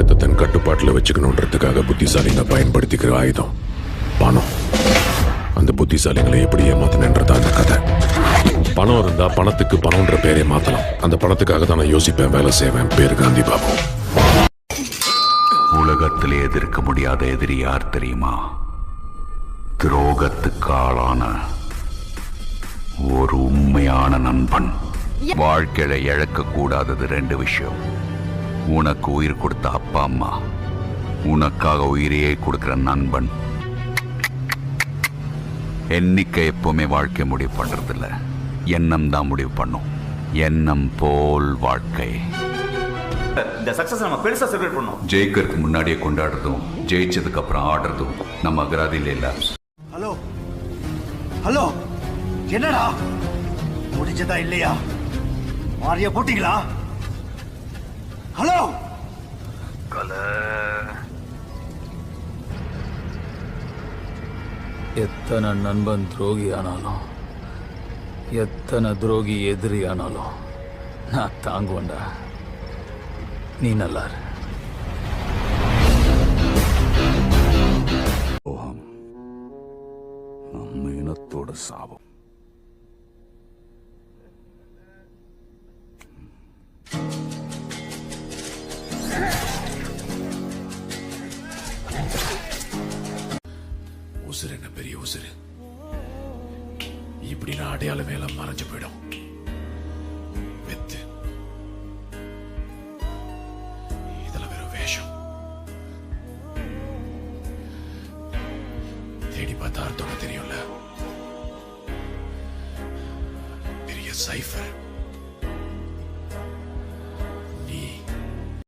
உலகத்தை தன் கட்டுப்பாட்டில் வச்சுக்கணுன்றதுக்காக புத்திசாலிங்க பயன்படுத்திக்கிற ஆயுதம் பணம். அந்த புத்திசாலிகளை எப்படி ஏமாத்தினன்றதா அந்த கதை. பணம் இருந்தா பணத்துக்கு பணம்ன்ற பேரே மாத்தலாம். அந்த பணத்துக்காக தான் நான் யோசிப்பேன், வேலை செய்வேன். பேரு காந்தி பாபு. உலகத்திலே எதிர்க்க முடியாத எதிரி யார் தெரியுமா? துரோகத்துக்கு ஆளான ஒரு உண்மையான நண்பன். வாழ்க்கையில இழக்க கூடாதது 2 விஷயம். உனக்கு உயிர் கொடுத்த அப்பா அம்மா, உனக்காக உயிரையே கொடுக்கிற நண்பன். எண்ணிக்கை எப்பவுமே வாழ்க்கை முடிவு பண்றதில்ல, எண்ணம் தான் முடிவு பண்ணும். எண்ணம் போல் வாழ்க்கை. இந்த சக்சஸ் நம்ம பெருசா செலிப்ரேட் பண்ணோம். ஜெயிக்கிறதுக்கு முன்னாடியே கொண்டாடுறதும் ஜெயிச்சதுக்கு அப்புறம் ஆடுறதும் நம்ம அகராதியில இல்ல. ஹலோ ஹலோ, என்னடா முடிஞ்சதா இல்லையா? மாறிய போட்டீங்களா? ஹலோ எத்தனை நண்பன் துரோகி ஆனாலும், எத்தனை துரோகி எதிரி ஆனாலும் நான் தாங்குவேன்டா. நீ நல்லா இரு. நம்ம இனத்தோட சாபம். உசுறு என்ன பெரிய உசுறு. இப்படி நான் அடையாளமே எல்லாம் மறைஞ்சு போயிடும். வெத்து இதெல்லாம் வெறும் வேஷம். தேடி பார்த்தா அர்த்தம் தெரியும்ல. பெரிய சைஃபர்.